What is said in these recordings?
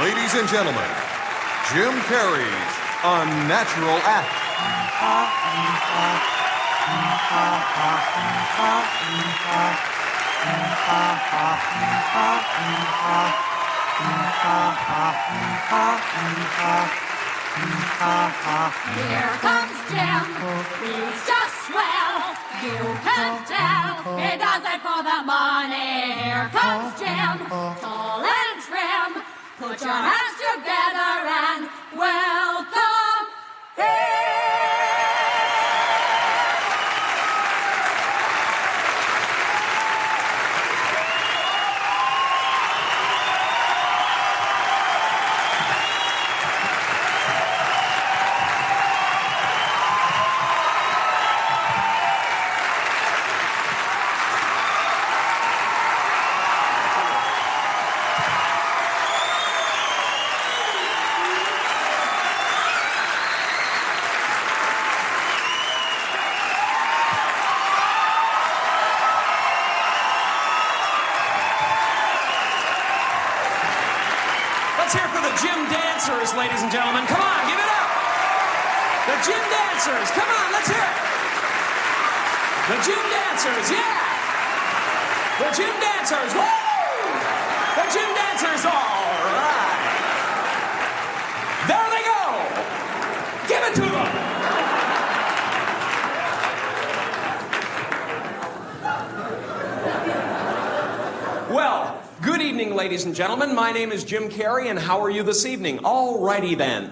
Ladies and gentlemen, Jim Carrey's Unnatural Act. Here comes Jim, he's just swell. You can tell he does it for the money. Here comes Jim, tall and trim. Put your hands together and welcome him. Let's hear for the Gym Dancers, ladies and gentlemen. Come on, give it up. The Gym Dancers. Come on, let's hear it. The Gym Dancers, yeah. The Gym Dancers, woo! The Gym Dancers, all right. There they go. Give it to them. Well, good evening, ladies and gentlemen. My name is Jim Carrey, and how are you this evening? All righty then.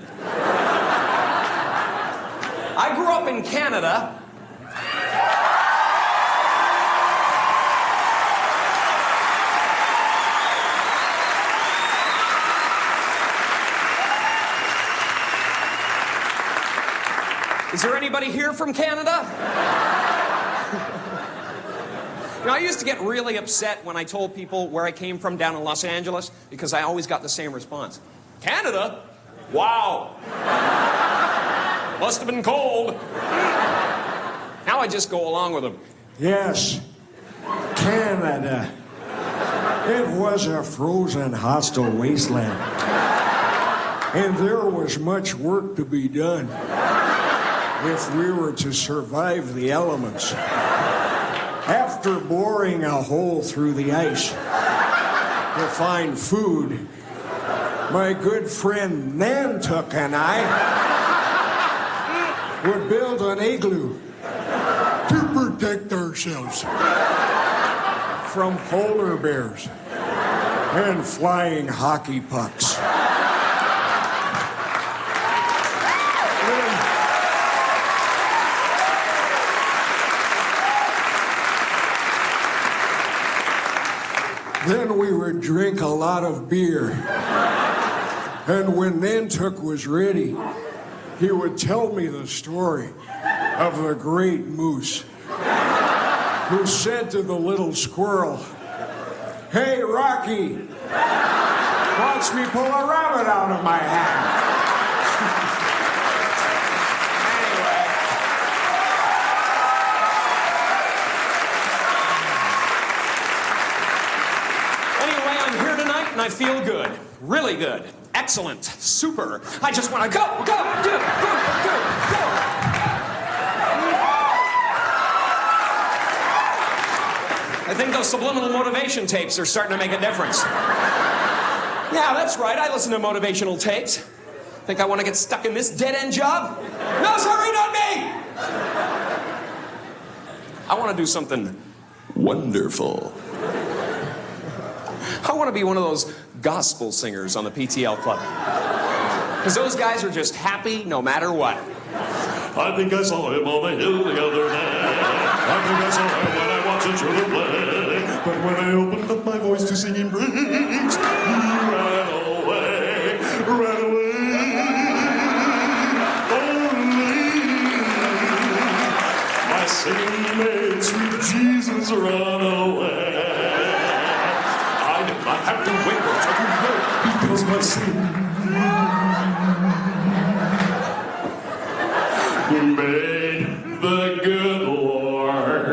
I grew up in Canada. Is there anybody here from Canada? You know, I used to get really upset when I told people where I came from down in Los Angeles because I always got the same response. Canada? Wow. Must have been cold. Now I just go along with them. Yes, Canada. It was a frozen, hostile wasteland. And there was much work to be done if we were to survive the elements. After boring a hole through the ice to find food, my good friend Nantuck and I would build an igloo to protect ourselves from polar bears and flying hockey pucks. Then we would drink a lot of beer. And when Nantuck was ready, he would tell me the story of the great moose who said to the little squirrel, "Hey, Rocky, watch me pull a rabbit out of my hat." And I feel good, really good, excellent, super. I just want to go, do, go. I think those subliminal motivation tapes are starting to make a difference. Yeah, that's right, I listen to motivational tapes. Think I want to get stuck in this dead-end job? No, sorry, not me! I want to do something wonderful. I want to be one of those gospel singers on the PTL Club. Because those guys are just happy no matter what. I think I saw him on the hill the other day. I think I saw him when I watched the children play. But when I opened up my voice to sing in praise, he ran away, ran away. Only my singing made sweet Jesus run away. I have to wait until you know because my sin made the good Lord.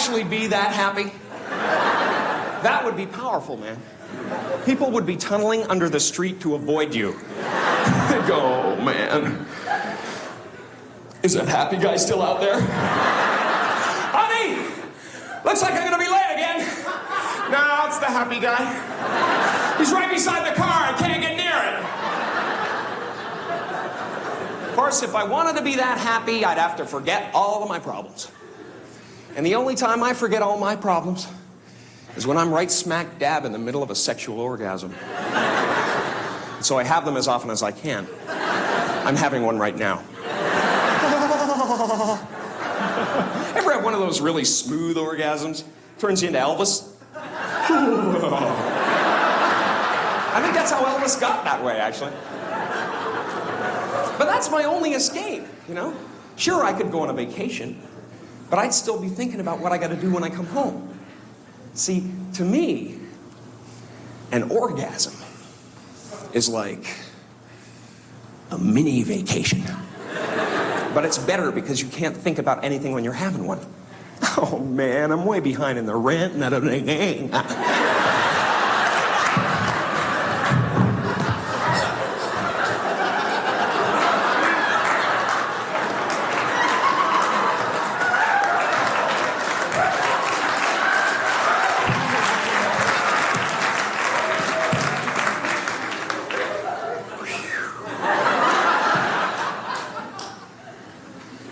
actually be that happy? That would be powerful, man. People would be tunneling under the street to avoid you. They'd go, oh, man. Is that happy guy still out there? Honey! Looks like I'm gonna be late again. No, it's the happy guy. He's right beside the car. I can't get near it. Of course, if I wanted to be that happy, I'd have to forget all of my problems. And the only time I forget all my problems is when I'm right smack dab in the middle of a sexual orgasm. And so I have them as often as I can. I'm having one right now. Ever have one of those really smooth orgasms? Turns you into Elvis? I think that's how Elvis got that way, actually. But that's my only escape, you know? Sure, I could go on a vacation, but I'd still be thinking about what I got to do when I come home. See, to me, an orgasm is like a mini vacation. But it's better because you can't think about anything when you're having one. Oh, man, I'm way behind in the rent and everything.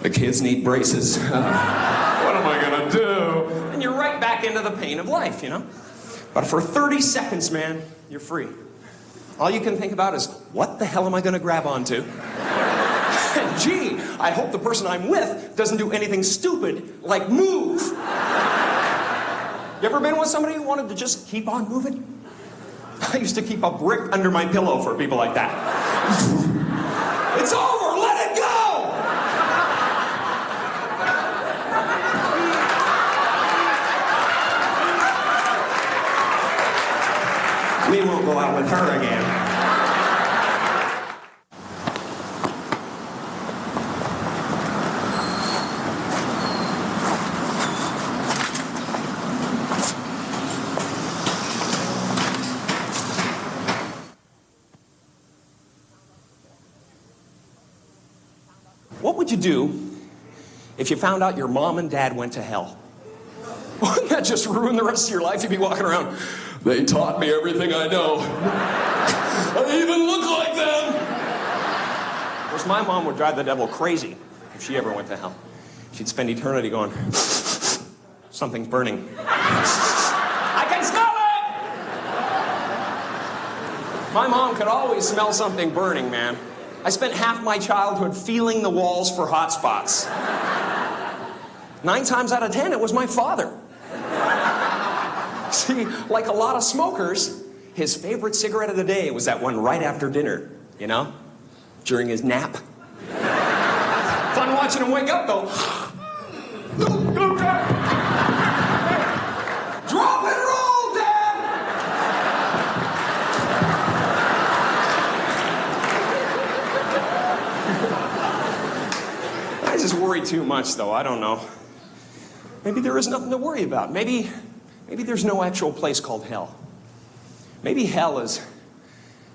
The kids need braces. What am I gonna do? And you're right back into the pain of life, you know? But for 30 seconds, man, you're free. All you can think about is, what the hell am I gonna grab onto? And gee, I hope the person I'm with doesn't do anything stupid, like move. You ever been with somebody who wanted to just keep on moving? I used to keep a brick under my pillow for people like that. It's over, let it go! We won't go out with her again. What would you do if you found out your mom and dad went to hell? Wouldn't that just ruin the rest of your life? You'd be walking around, they taught me everything I know. I even look like them. Of course, my mom would drive the devil crazy if she ever went to hell. She'd spend eternity going, something's burning. I can smell it! My mom could always smell something burning, man. I spent half my childhood feeling the walls for hot spots. 9 times out of 10, it was my father. See, like a lot of smokers, his favorite cigarette of the day was that one right after dinner, you know? During his nap. Fun watching him wake up, though. Drop and roll, Dad! I just worry too much, though. I don't know. Maybe there is nothing to worry about. Maybe there's no actual place called hell. Maybe hell is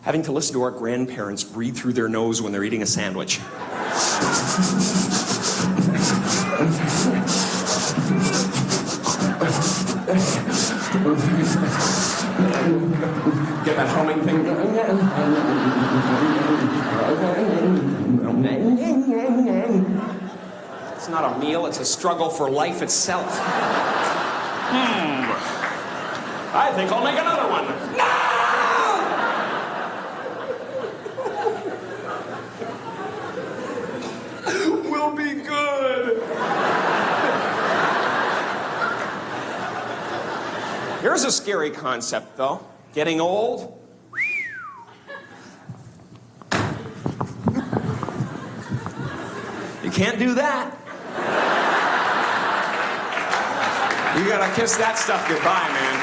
having to listen to our grandparents breathe through their nose when they're eating a sandwich. Get that humming thing. It's not a meal, it's a struggle for life itself. I think I'll make another one. No! We'll be good. Here's a scary concept, though. Getting old. You can't do that. You gotta kiss that stuff goodbye, man.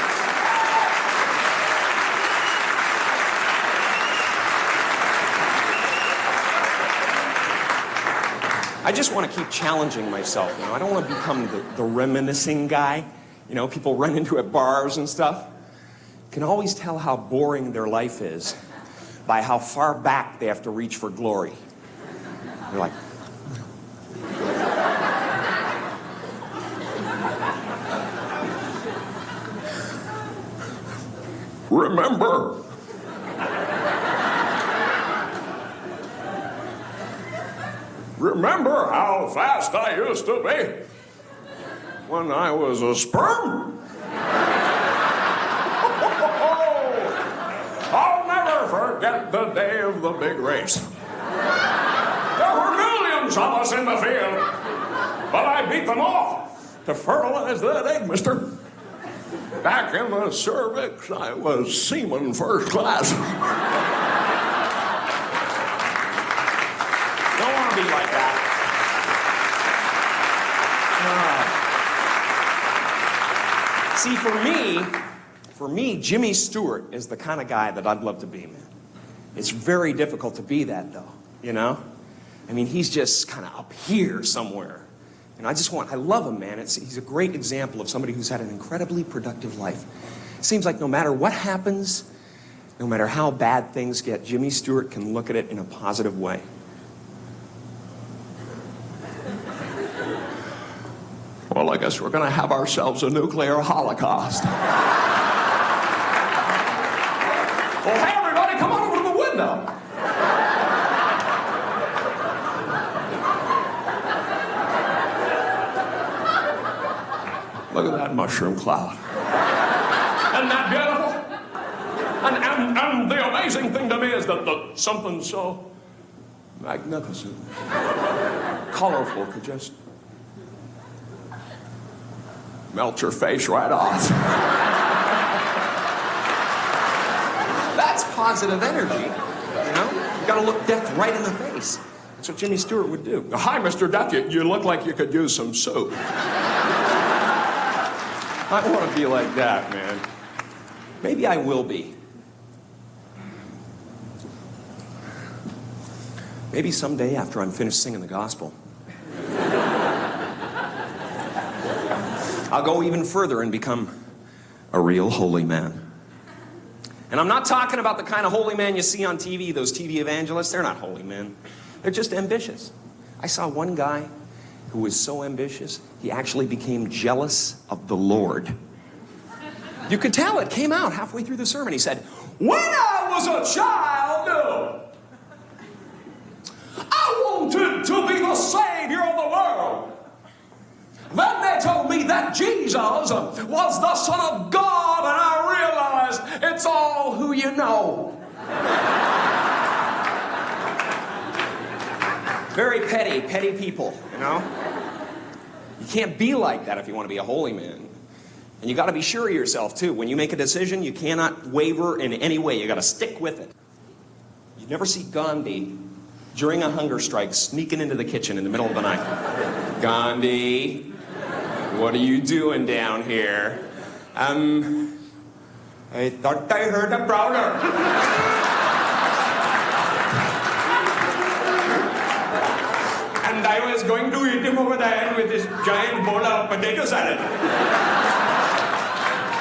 I just want to keep challenging myself, you know. I don't want to become the reminiscing guy. You know, people run into at bars and stuff. You can always tell how boring their life is by how far back they have to reach for glory. They're like... Remember how fast I used to be when I was a sperm? I'll never forget the day of the big race. There were millions of us in the field, but I beat them all to fertilize that egg, mister. Back in the cervix, I was seaman first class. Don't want to be like that. See, for me, Jimmy Stewart is the kind of guy that I'd love to be, man. It's very difficult to be that, though, you know? I mean, he's just kind of up here somewhere. And I love him, man. He's a great example of somebody who's had an incredibly productive life. It seems like no matter what happens, no matter how bad things get, Jimmy Stewart can look at it in a positive way. Well, I guess we're going to have ourselves a nuclear holocaust. Well, hey, everybody, come on over to the window. Look at that mushroom cloud. Isn't that beautiful? And the amazing thing to me is that something so magnificent, colorful could just melt your face right off. That's positive energy, you know? You gotta look death right in the face. That's what Jimmy Stewart would do. Hi, Mr. Death, you look like you could use some soup. I want to be like that, man. Maybe I will be. Maybe someday after I'm finished singing the gospel, I'll go even further and become a real holy man. And I'm not talking about the kind of holy man you see on TV, those TV evangelists. They're not holy men. They're just ambitious. I saw one guy who was so ambitious, he actually became jealous of the Lord. You could tell it came out halfway through the sermon. He said, "When I was a child, I wanted to be the savior of the world. Then they told me that Jesus was the Son of God, and I realized it's all who you know." Very petty people, you know? You can't be like that if you want to be a holy man. And you got to be sure of yourself, too. When you make a decision, you cannot waver in any way. You got to stick with it. You never see Gandhi during a hunger strike sneaking into the kitchen in the middle of the night. "Gandhi, what are you doing down here?" I thought I heard a prowler." "And I was going to eat him over the head with this giant bowl of potato salad."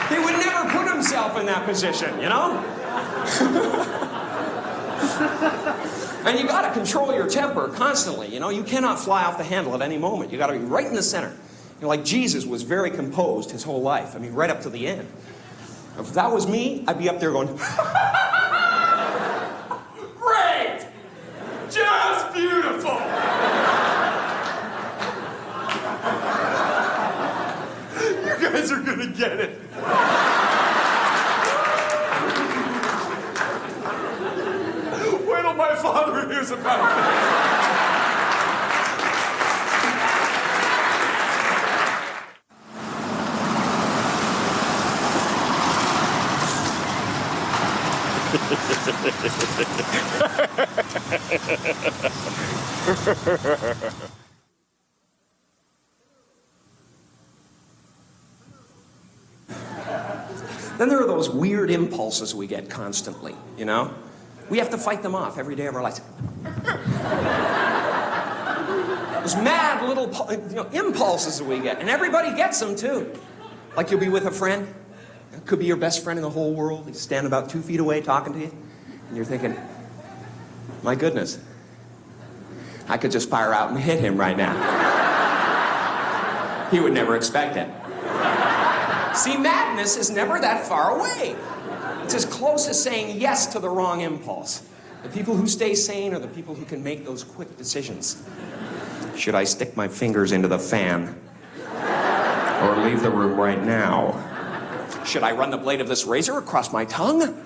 He would never put himself in that position, you know? And you got to control your temper constantly, you know? You cannot fly off the handle at any moment. You got to be right in the center. You know, like Jesus was very composed his whole life. I mean, right up to the end. If that was me, I'd be up there going, "Great! Just beautiful!" You guys are gonna get it. Wait till my father hears about it. Then there are those weird impulses we get constantly, you know? We have to fight them off every day of our lives. Those mad little impulses that we get. And everybody gets them, too. Like you'll be with a friend. It could be your best friend in the whole world. He's standing about 2 feet away talking to you. And you're thinking, my goodness, I could just fire out and hit him right now. He would never expect it. See, madness is never that far away. It's as close as saying yes to the wrong impulse. The people who stay sane are the people who can make those quick decisions. Should I stick my fingers into the fan? Or leave the room right now? Should I run the blade of this razor across my tongue?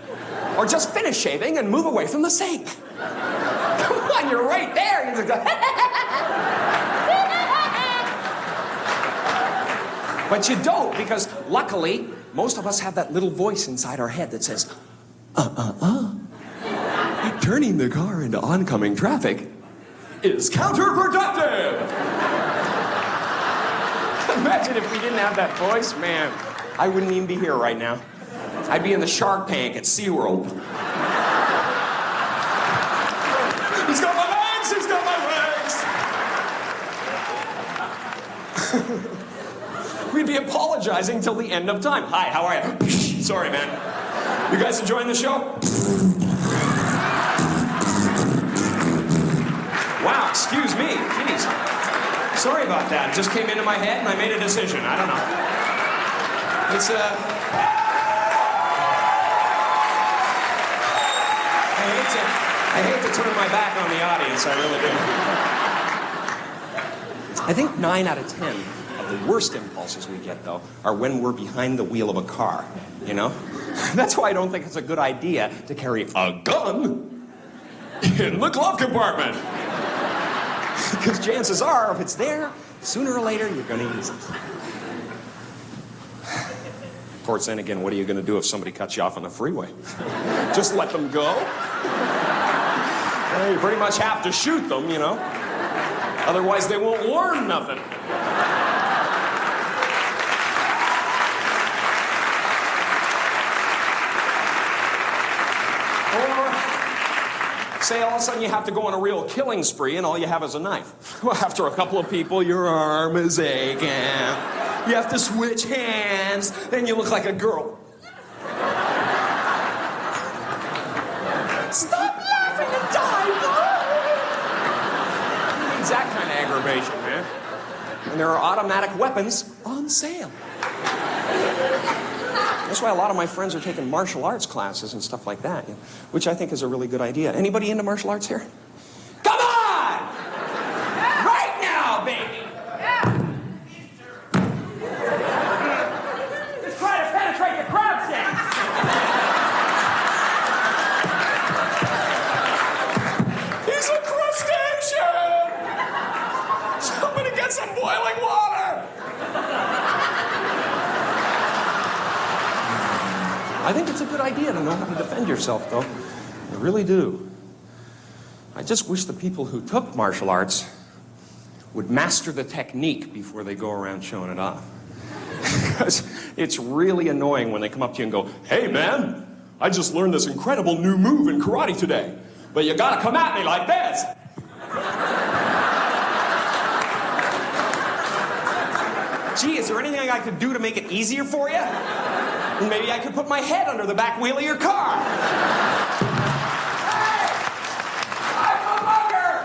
Or just finish shaving and move away from the sink? Come on, you're right there. You just go, but you don't, because luckily, most of us have that little voice inside our head that says, turning the car into oncoming traffic is counterproductive. Imagine if we didn't have that voice, man. I wouldn't even be here right now. I'd be in the Shark Tank at SeaWorld. He's got my legs! He's got my legs! We'd be apologizing till the end of time. Hi, how are you? Sorry, man. You guys enjoying the show? Wow, excuse me. Jeez. Sorry about that. It just came into my head and I made a decision. I don't know. It's, I hate to turn my back on the audience. I really do. I think 9 out of 10 of the worst impulses we get, though, are when we're behind the wheel of a car, you know? That's why I don't think it's a good idea to carry a gun in the glove compartment. Because chances are, if it's there, sooner or later, you're going to use it. Of course, then again, what are you going to do if somebody cuts you off on the freeway? Just let them go? Well, you pretty much have to shoot them, you know? Otherwise, they won't learn nothing. Say all of a sudden you have to go on a real killing spree and all you have is a knife. Well, after a couple of people, your arm is aching. You have to switch hands, and you look like a girl. Stop laughing and die, bro! It's that kind of aggravation, man. And there are automatic weapons on sale. That's why a lot of my friends are taking martial arts classes and stuff like that, which I think is a really good idea. Anybody into martial arts here? Come on! Right now, baby! Just try to penetrate your crab sense. He's a crustacean! Somebody get some boiling water! I think it's a good idea to know how to defend yourself, though. I really do. I just wish the people who took martial arts would master the technique before they go around showing it off. Because it's really annoying when they come up to you and go, "Hey, man, I just learned this incredible new move in karate today, but you gotta come at me like this." Gee, is there anything I could do to make it easier for you? Maybe I could put my head under the back wheel of your car. Hey! I'm a mugger!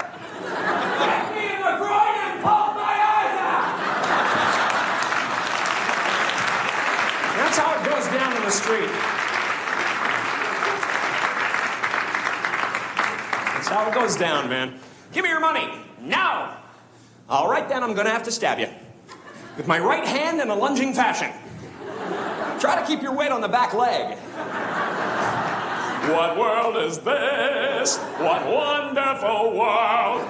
Get me in the groin and pull my eyes out! That's how it goes down in the street. That's how it goes down, man. Give me your money, now! All right, then, I'm gonna have to stab you. With my right hand in a lunging fashion. Try to keep your weight on the back leg. What world is this? What wonderful world.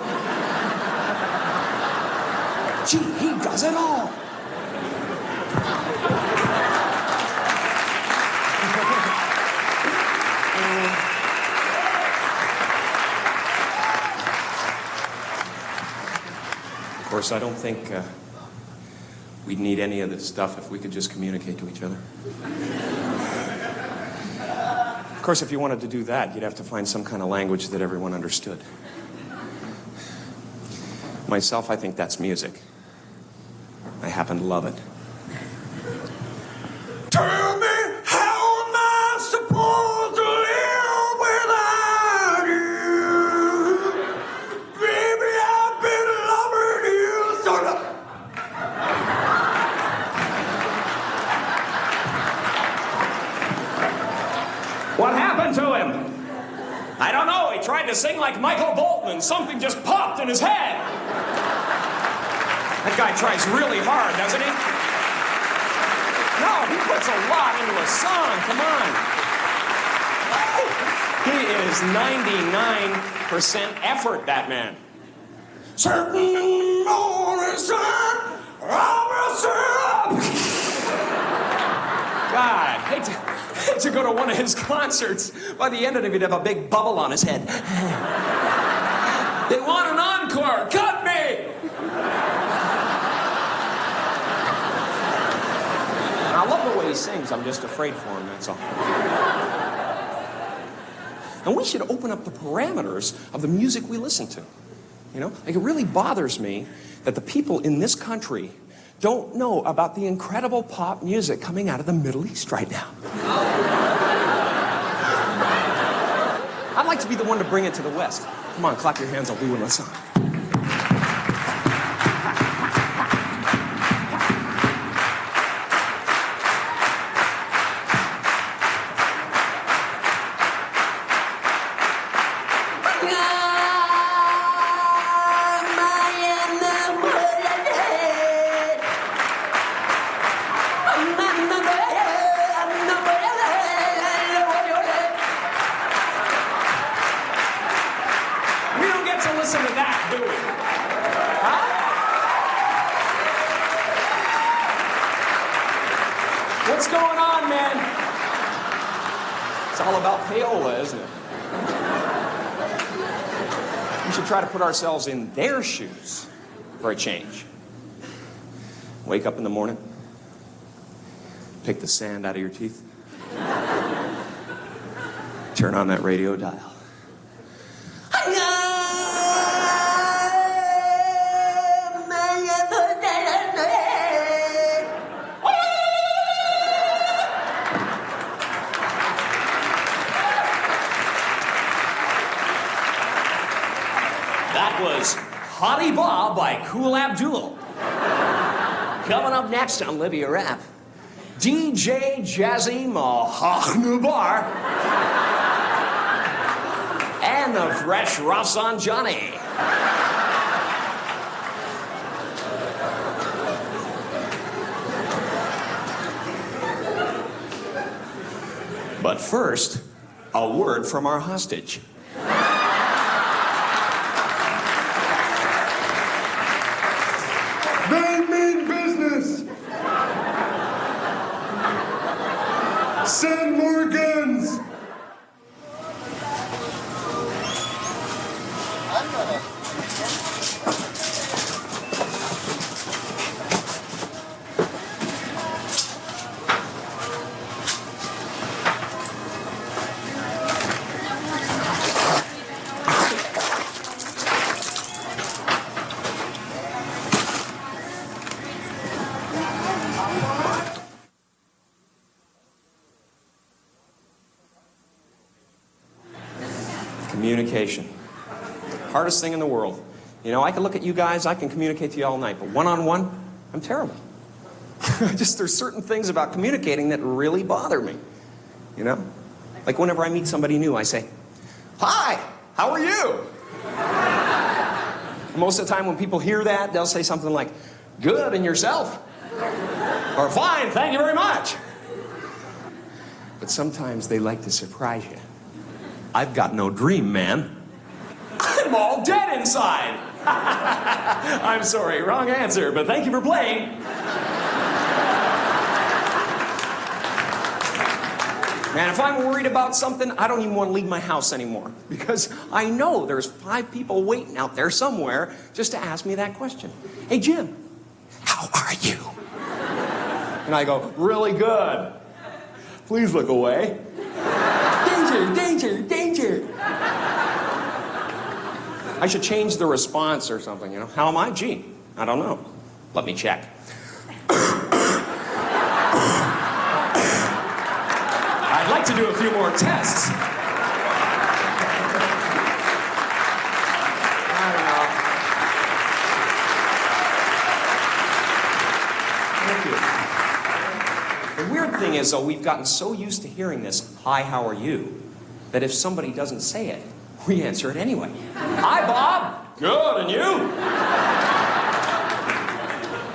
Gee, he does it all. Of course, I don't think we'd need any of this stuff if we could just communicate to each other. Of course, if you wanted to do that, you'd have to find some kind of language that everyone understood. Myself, I think that's music. I happen to love it. Tell me, how am I supposed to live without you? Baby, I've been loving you sort of. What happened to him? I don't know. He tried to sing like Michael Bolton and something just popped in his head. That guy tries really hard, doesn't he? No, he puts a lot into a song. Come on. He is 99% effort, that man. Certain morning sun, God, hate to go to one of his concerts. By the end of it, he'd have a big bubble on his head. They want an encore. Cut me! I love the way he sings. I'm just afraid for him, that's all. And we should open up the parameters of the music we listen to. You know, like, it really bothers me that the people in this country don't know about the incredible pop music coming out of the Middle East right now. I'd like to be the one to bring it to the West. Come on, clap your hands, I'll do one last song. Listen to that, do we? Huh? What's going on, man? It's all about payola, isn't it? We should try to put ourselves in their shoes for a change. Wake up in the morning, pick the sand out of your teeth, turn on that radio dial. That was Hottie Bob by Kool Abdul. Coming up next on Libya Rap, DJ Jazzy Mahachnubar and the Fresh Rafsanjani. But first, a word from our hostage. They mean business. Send more guns. Communication. Hardest thing in the world. You know, I can look at you guys, I can communicate to you all night, but one-on-one, I'm terrible. There's certain things about communicating that really bother me. You know? Like whenever I meet somebody new, I say, "Hi, how are you?" Most of the time when people hear that, they'll say something like, "Good, and yourself?" Or "Fine, thank you very much." But sometimes they like to surprise you. I've got no dream, man. I'm all dead inside. I'm sorry, wrong answer, but thank you for playing. Man, if I'm worried about something, I don't even want to leave my house anymore. Because I know there's 5 people waiting out there somewhere just to ask me that question. "Hey, Jim, how are you?" And I go, "Really good. Please look away. Danger, danger, danger." I should change the response or something, you know? How am I? Gee, I don't know. Let me check. I'd like to do a few more tests. I don't know. Thank you. The weird thing is, though, we've gotten so used to hearing this, "Hi, how are you?" that if somebody doesn't say it, we answer it anyway. "Hi, Bob." "Good, and you?"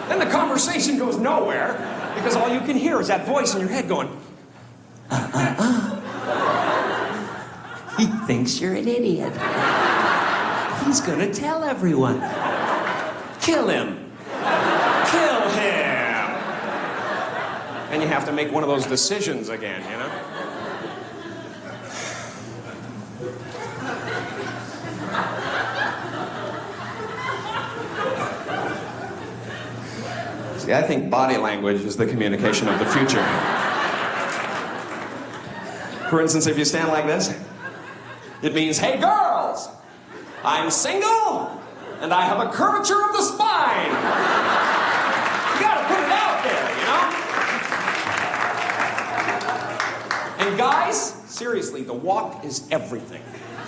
Then the conversation goes nowhere because all you can hear is that voice in your head going, He thinks you're an idiot. He's gonna tell everyone. Kill him. Kill him. And you have to make one of those decisions again, you know? See, I think body language is the communication of the future. For instance, if you stand like this, it means, "Hey girls, I'm single and I have a curvature of the spine." You gotta put it out there, you know? And guys, seriously, the walk is everything.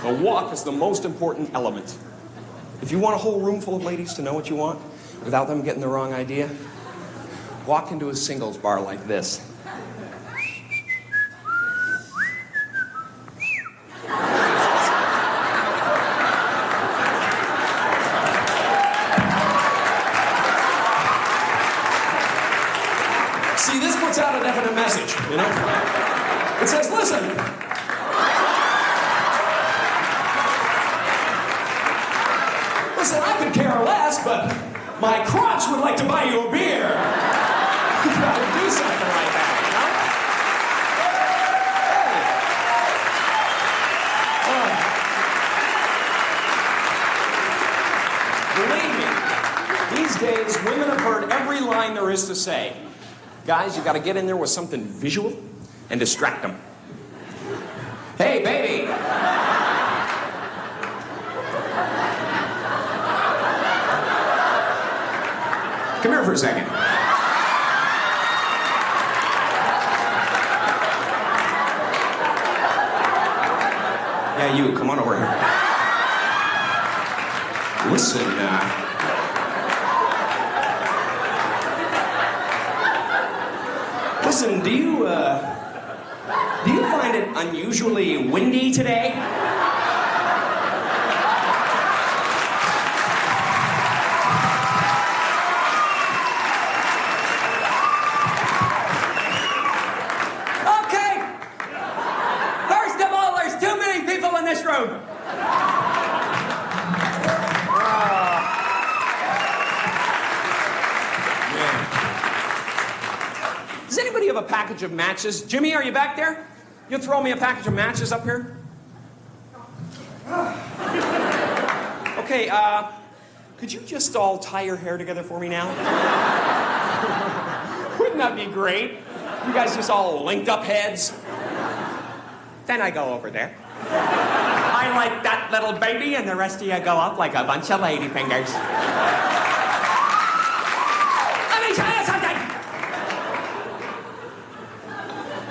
The walk is the most important element. If you want a whole room full of ladies to know what you want without them getting the wrong idea, walk into a singles bar like this. See, this puts out a definite message, you know? It says, listen. Listen, I could care less, but my crotch would like to buy you a beer. You gotta do something like that, you know? Hey. Believe me, these days, women have heard every line there is to say. Guys, you gotta get in there with something visual and distract them. "Hey, baby." "Come here for a second." "Yeah, you, come on over here. Listen, Listen, do you find it unusually windy today?" "Okay. First of all, there's too many people in this room. Does anybody have a package of matches? Jimmy, are you back there? You'll throw me a package of matches up here? Okay, could you just all tie your hair together for me now? Wouldn't that be great? You guys just all linked up heads. Then I go over there. I like that little baby, and the rest of you go up like a bunch of ladyfingers. Let me tell you something!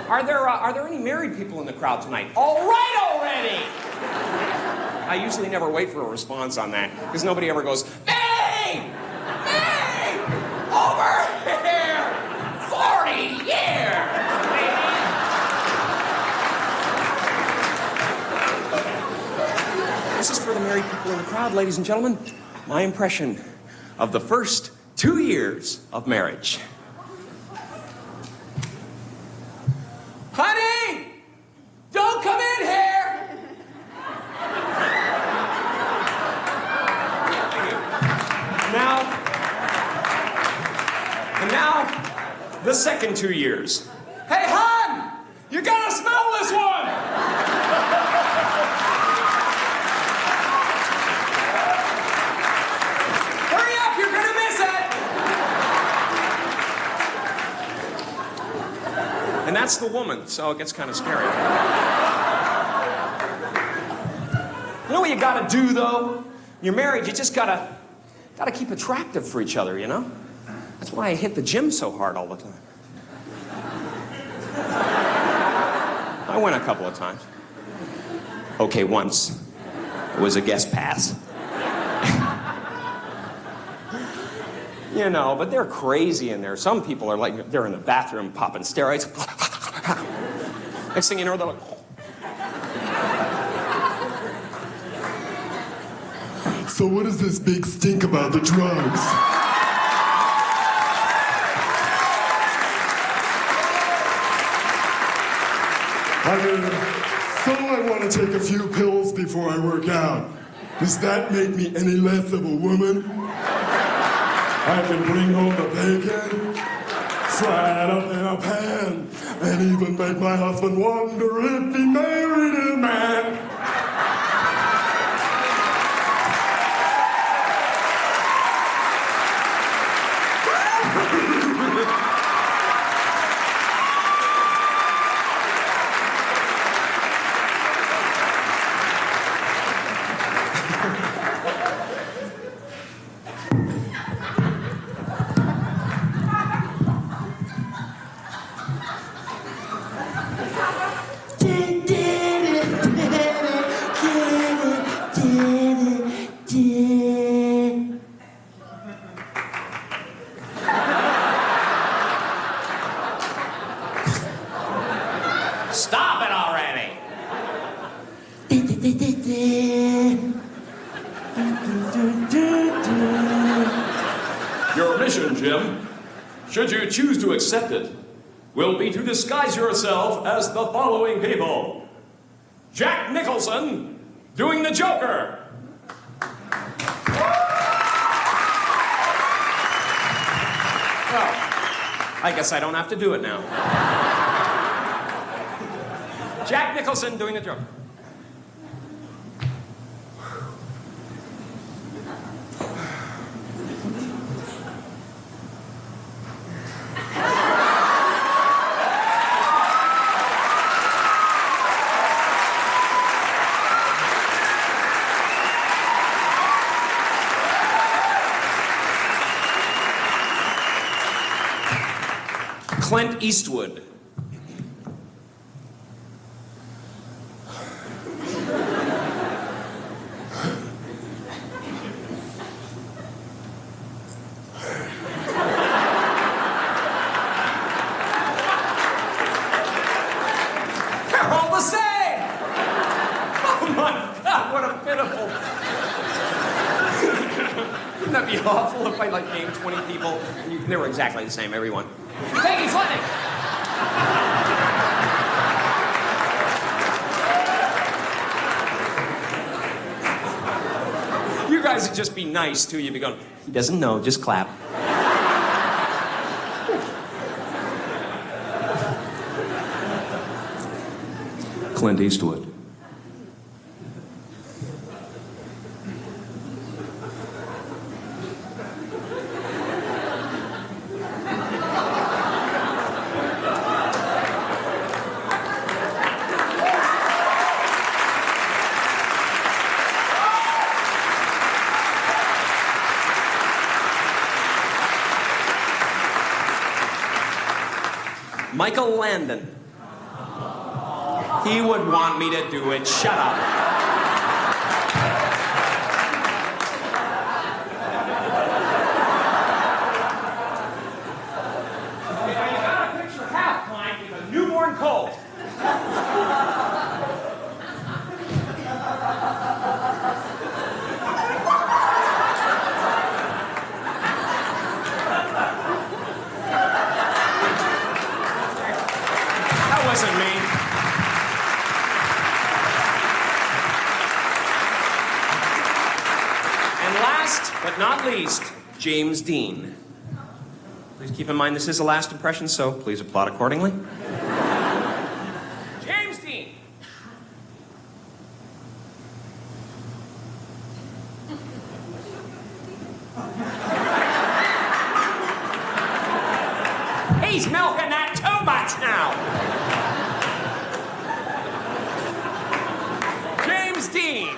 Are there any married people in the crowd tonight? All right already! I usually never wait for a response on that, because nobody ever goes, "Me! Me! Over here! 40 years! This is for the married people in the crowd, ladies and gentlemen. My impression of the first 2 years of marriage. Honey! Don't come in here! Thank you. Now, the second 2 years. Hey, hon! You gotta smell this one! Hurry up, you're gonna miss it! And that's the woman, so it gets kind of scary. You know what you gotta do, though? You're married, you just gotta keep attractive for each other, you know? That's why I hit the gym so hard all the time. I went a couple of times. Okay, once. It was a guest pass. You know, but they're crazy in there. Some people are like, they're in the bathroom popping steroids. Next thing you know, they're like... So what is this big stink about the drugs? So I want to take a few pills before I work out. Does that make me any less of a woman? I can bring home the bacon, fry it up in a pan, and even make my husband wonder if he married a man. Stop it already! Your mission, Jim, should you choose to accept it, will be to disguise yourself as the following people. Jack Nicholson, doing the Joker. Well, I guess I don't have to do it now. Jack Nicholson doing the Joker. Clint Eastwood. They're all the same! Oh my God, what a pitiful... Wouldn't that be awful if I like named 20 people and they were exactly the same, everyone? Peggy Fleming! You guys would just be nice, too. You'd be going, he doesn't know, just clap. Clint Eastwood. Michael Landon. He would want me to do it. Shut up. You gotta picture half pint with a newborn colt. Wasn't me. And last but not least, James Dean. Please keep in mind this is a last impression, so please applaud accordingly. James Dean. He's milking that too much now. James Dean.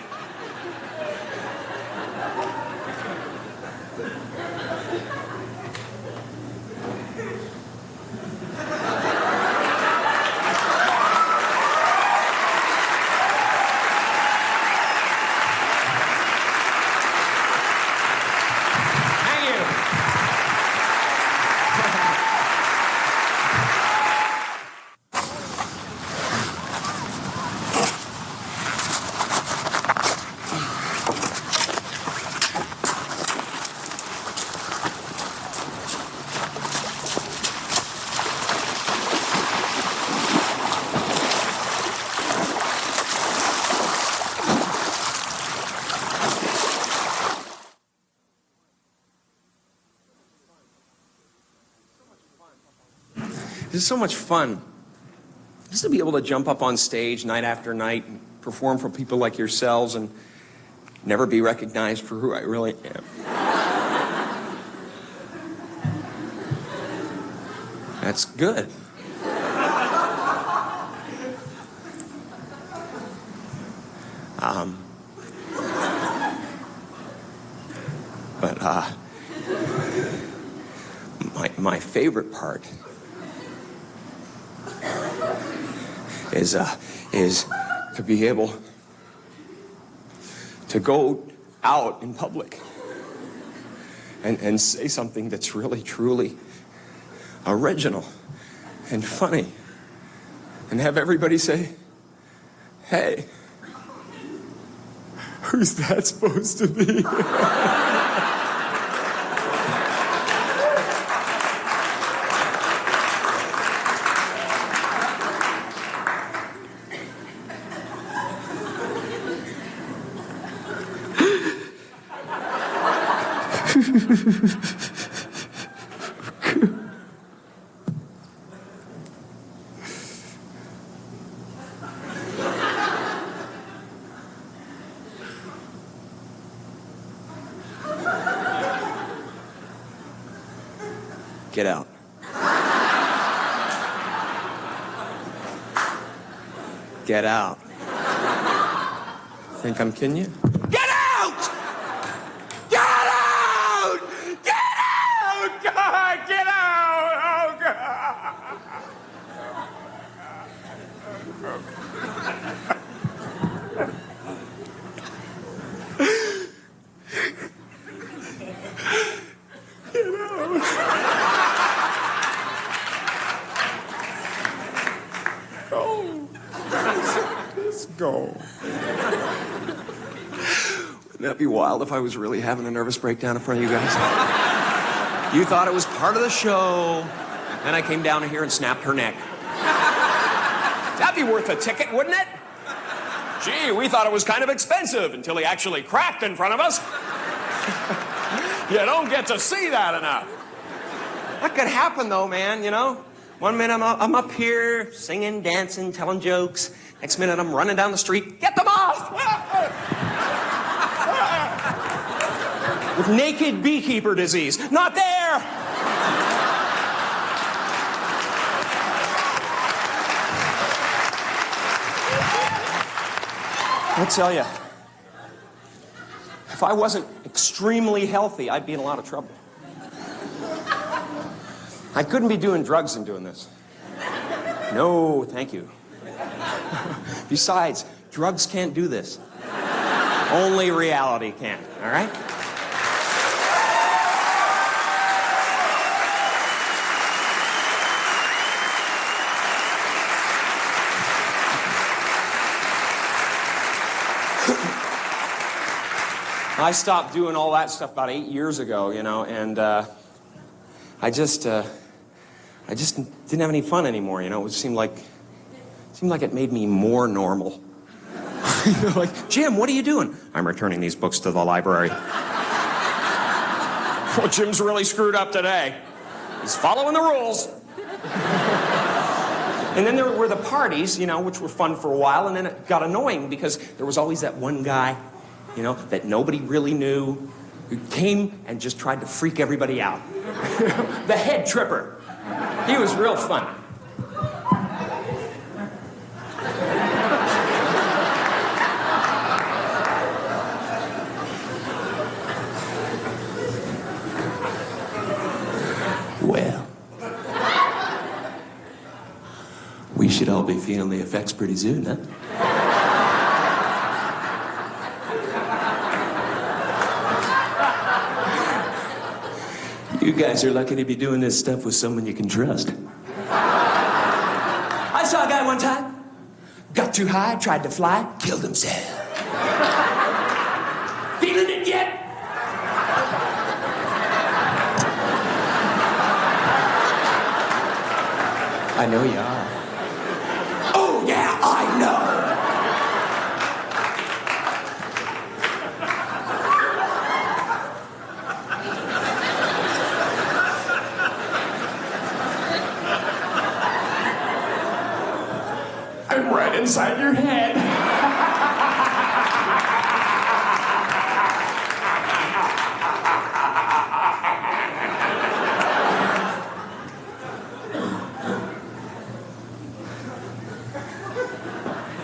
It's so much fun just to be able to jump up on stage night after night and perform for people like yourselves and never be recognized for who I really am. That's good. But my favorite part is to be able to go out in public and say something that's really, truly original and funny and have everybody say, hey, who's that supposed to be? Get out. Get out. Think I'm kidding you? Get out! Get out! Get out! God, get out! Oh, God! Go. Wouldn't that be wild if I was really having a nervous breakdown in front of you guys? You thought it was part of the show. Then I came down here and snapped her neck. That'd be worth a ticket, wouldn't it? Gee, we thought it was kind of expensive until he actually cracked in front of us. You don't get to see that enough. That could happen, though, man, you know? One minute I'm up here singing, dancing, telling jokes. Next minute I'm running down the street. Get them off! With naked beekeeper disease. Not there! I'll tell you, if I wasn't extremely healthy, I'd be in a lot of trouble. I couldn't be doing drugs and doing this. No, thank you. Besides, drugs can't do this. Only reality can, all right? I stopped doing all that stuff about 8 years ago, you know, and I just didn't have any fun anymore, you know. It seemed like it made me more normal. Like, Jim, what are you doing? I'm returning these books to the library. Well, Jim's really screwed up today. He's following the rules. And then there were the parties, you know, which were fun for a while, and then it got annoying because there was always that one guy, you know, that nobody really knew, who came and just tried to freak everybody out. The head tripper. He was real fun. Well, we should all be feeling the effects pretty soon, huh? You guys are lucky to be doing this stuff with someone you can trust. I saw a guy one time, got too high, tried to fly, killed himself. Feeling it yet? I know you are. Oh, yeah, I know. head.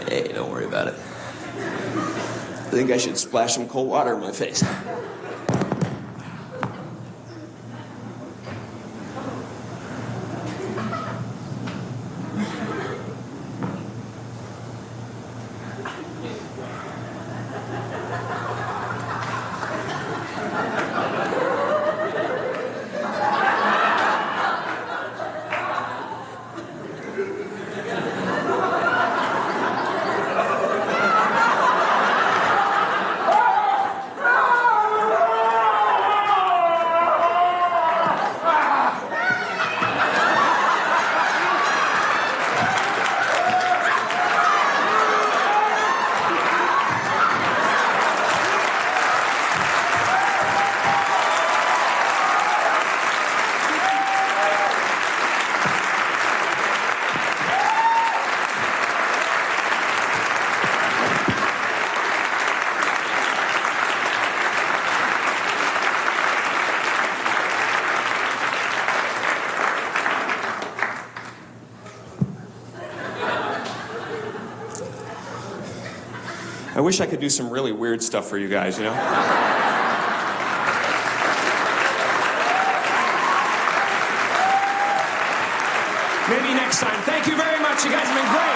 Hey, don't worry about it. I think I should splash some cold water in my face. I wish I could do some really weird stuff for you guys, you know? Maybe next time. Thank you very much. You guys have been great.